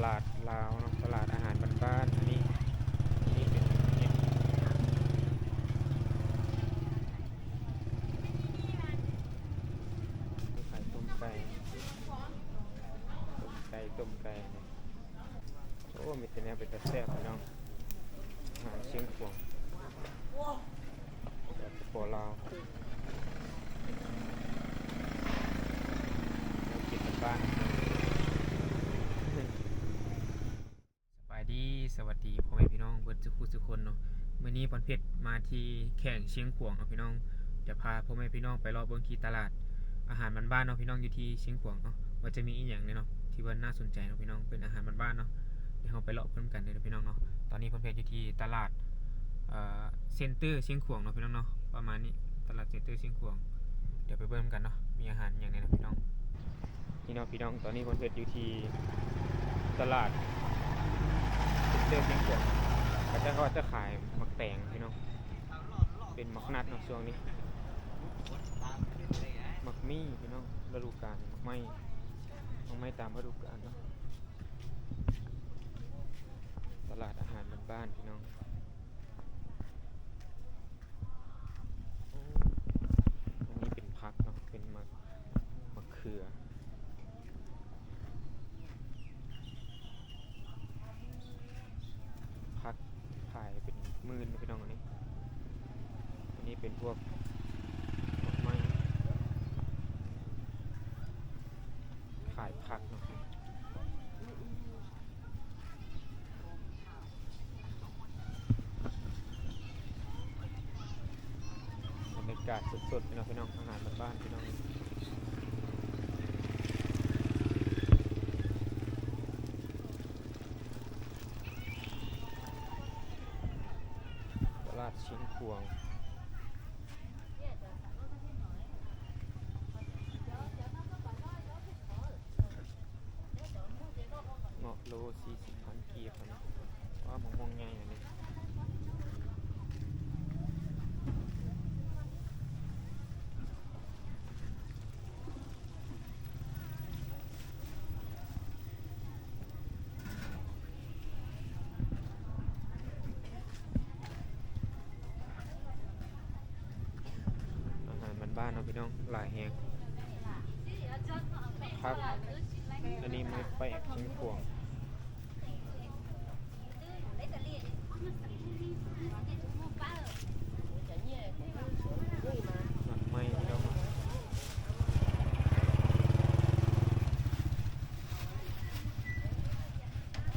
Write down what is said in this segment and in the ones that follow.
ลาดลาวเนาะตลาดอาหารบ้านๆอันนี้เป็นเนี่ยขายต้มไก่เนี่ยโอ้มีแต่แนวเป็นตะแซ่บพี่น้องอาหารเชียงขวางแบบปอลาวแล้วกินบ้านสบายดีสวัสดีพ่อแม่พี่น้องเบิร์ดทุกคนเนาะมื้อนี้ปอนเพชรมาที่แข่งเชียงขวางเนาะพี่น้องเดี๋ยวพาพ่อแม่พี่น้องไปรอบเบิ่งที่ตลาดอาหารบ้านๆเนาะพี่น้องอยู่ที่เชียงขวางเนาะว่าจะมีอีหยังเนี่ยเนาะที่ว่าน่าสนใจเนาะพี่น้องเป็นอาหารบ้านๆเนาะเดี๋ยวเราไปรอบเพิ่มกันเลยเนาะพี่น้องเนาะตอนนี้ปอนเพชรอยู่ที่ตลาดเซ็นเตอร์เชียงขวางเนาะพี่น้องเนาะประมาณนี้ตลาดเซ็นเตอร์เชียงขวางเดี๋ยวไปเบิ่งกันเนาะมีอาหารอย่างไรนะพี่น้องนี่เนาะพี่น้องตอนนี้ปอนเพชรอยู่ที่ตลาดเซ็นเตอร์เชียงขวางก็จะขายหมักแตงพี่น้องเป็นหมักนัดเนาะช่วงนี้หมักมี่พี่น้องฤดูกาลหมักไม้ตามฤดูกาลเนาะตลาดอาหารบ้านๆพี่น้องอันนี้เป็นผักเนาะเป็นมะเขือผักขายเป็นหมื่นพี่น้องอันนี้เป็นพวกดอกไม้ขายผักเนาะบรรยากาศสดๆพี่น้องอาหารบ้านๆพี่น้องตลาดเชียงขวางเงาะโล40,000กีบนะว่ามองใหญ่อันนี้อาหารบ้านๆเนาะพี่น้องหลายแฮงครับอันนี้มือแปะเชียงขวางหมักไหม้พี่น้อง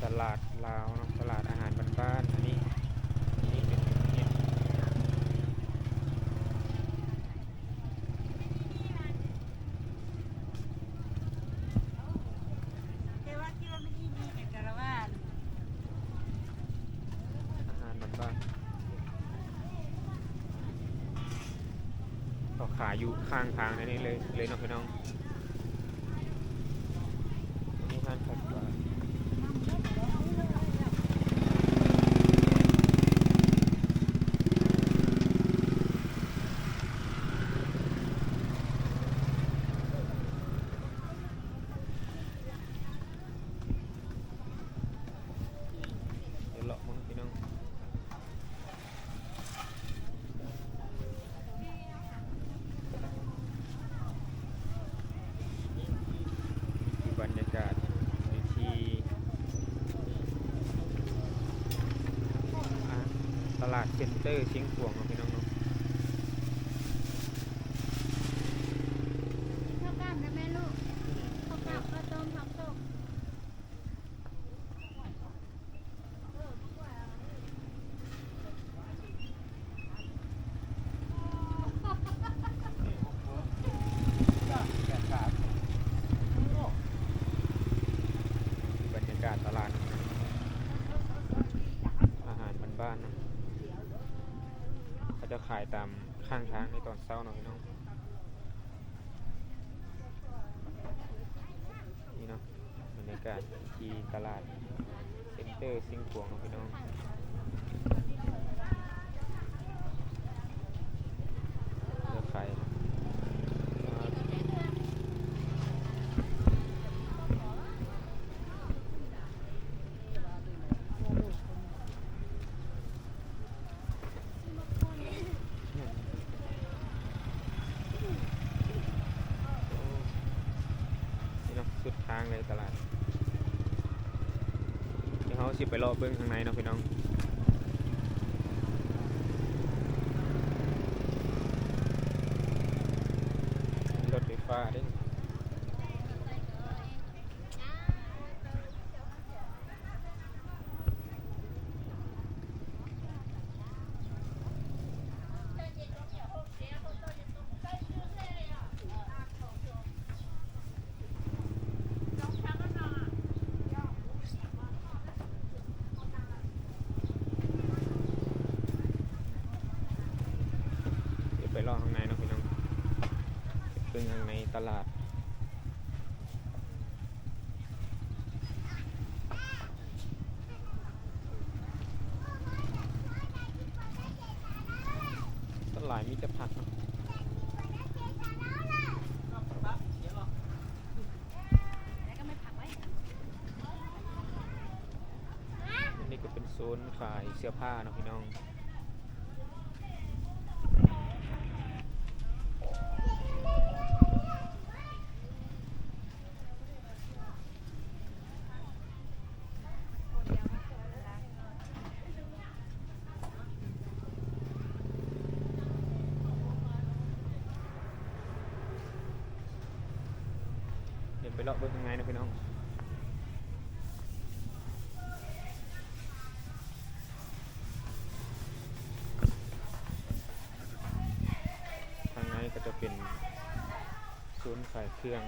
ตลาดลาวเนาะตลาดอาหารบ้านๆอันนี้เป็นเนี่ยอาหารบ้านๆเขาขายอยู่ข้างทางนี่เลยเนาะพี่น้องอันนี้ห้างผักปลาเดี๋ยวเลาะมั้งพี่น้องบรรยากาศในที่ตลาดเซ็นเตอร์เชียงขวางเนาะพี่น้องเนาะข้าวกล้ามนะแม่ลูกข้าวกล้ามข้าวต้มผักต้มบรรยากาศตลาดอาหารบ้านๆเนาะเขาจะขายตามข้างทางในตอนเช้าเนาะพี่น้องนี่เนาะบรรยากาศที่ตลาดเซ็นเตอร์เชียงขวางเนาะพี่น้องจะขาย ตลาดเดี๋ยวเขาสิไปรอเบิ้งข้างในเนาะพี่น้องรถไฟฟ้าเด้เดี๋ยวไปรอข้างในเนาะพี่น้องเบิ้งข้างในตลาดตลาดมีแต่ผักเนาะอันนี้ก็เป็นโซนขายเสื้อผ้าเนาะพี่น้องเดี๋ยวไปเลาะเบิ้งข้างในเนาะพี่น้องข้างในก็จะเป็นโซนขายเครื่อง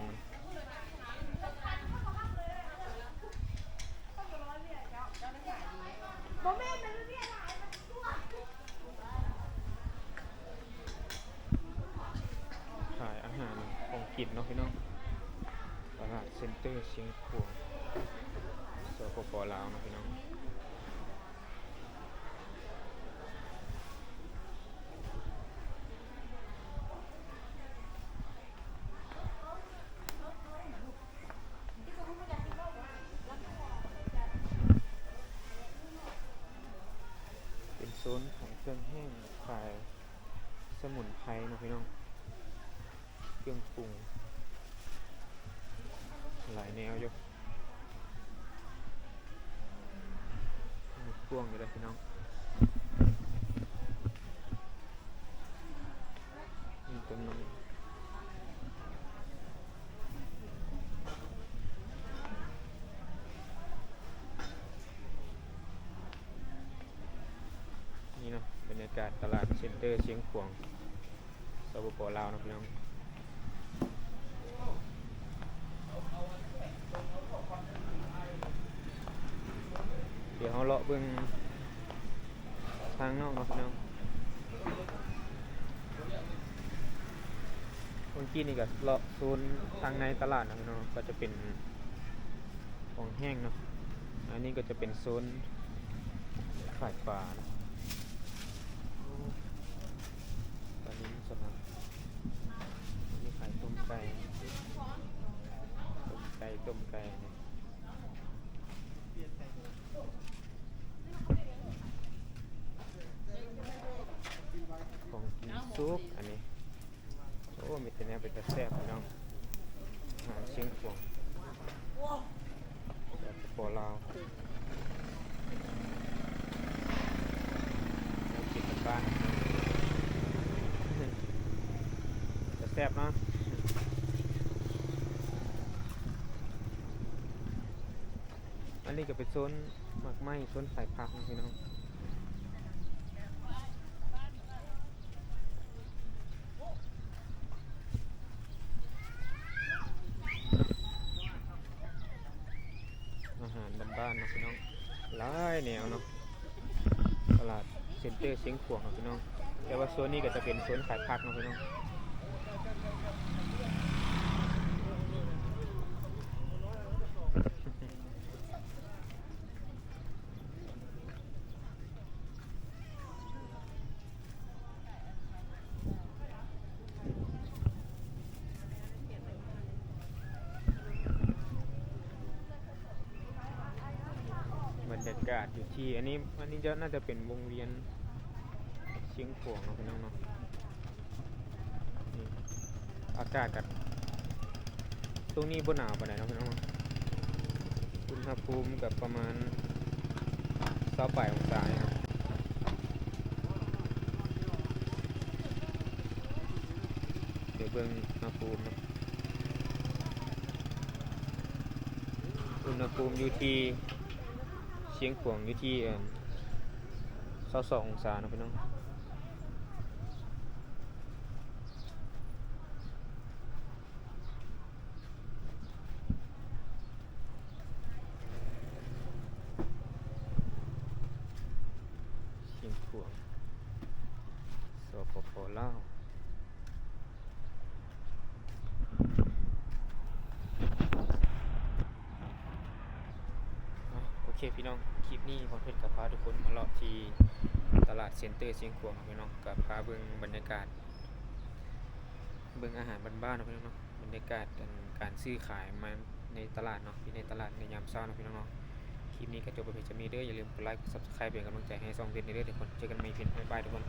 ขายอาหารของกินเนาะพี่น้องตลาดเซ็นเตอร์เชียงขวงสปป.ลาวเนาะพี่น้องเป็นโซนของเครื่องแห้งขายสมุนไพรเนาะพี่น้องเครื่องปรุงหลายแนวอยู่มีพ่วงอยู่ด้วยพี่น้องมีต้นน้ำนี่เนาะบรรยากาศตลาดเซ็นเตอร์เชียงขวงสปป.ลาวเนาะพี่น้องเดี๋ยวเราเลาะเบิ่งทางนอกเนาะพี่น้องเมื่อกี้นี่ก็เลาะโซนทางในตลาดนะพี่น้องก็จะเป็นของแห้งเนาะอันนี้ก็จะเป็นโซนขายปลานะตอนนี้สดนะมีขายต้มไก่เนี่ยของกินซุปอันนี้โอ้มีแต่แนวเป็นกระแซ่บพี่น้องอาหารเชียงขวงแบบปอลาวเรากินกันบ้านกระแซ่บเนาะอันนี้ก็เป็นโซนหมากไม้โซนขายผักนะพี่น้องอาหารบ้านๆนะพี่น้องหลายแนวเนาะตลาดเซ็นเตอร์เชียงขวงนะพี่น้องแต่ว่าโซนนี้ก็จะเป็นโซนขายผักนะพี่น้องบรรยากาศอยู่ที่อันนี้จะน่าจะเป็นวงเวียนเชียงขวงเนาะพี่น้องเนาะนี่อากาศกับตรงนี้บ่หนาวปานใดเนาะพี่น้องเนาะ ณหภูมิกับประมาณ28องศาครับเดี๋ยวเบิ่งอุณหภูมิเนาะอุณหภูมิอยู่ที่เชียงขวางอยู่ที่22องศาเนาะพี่น้องเชียงขวางสปป.ลาวโอเคพี่น้องคลิปนี้ผมเพชรกับพาทุกคนมาเลาะที่ตลาดเซ็นเตอร์เชียงขวางพี่น้องกับพาเบิ่งบรรยากาศเบิ่งอาหารบ้านๆเนาะพี่น้องเนาะบรรยากาศการซื้อขายมาในตลาดเนาะอยู่ในตลาดในยามเช้าเนาะพี่น้องเนาะคลิปนี้ก็จบไปเพียงจะมีเด้ออย่าลืมกดไลค์กด Subscribe เป็นกำลังใจให้ช่องเพชรในเด้อทุกคนเจอกันใหม่เพียงบ๊ายบายทุกคน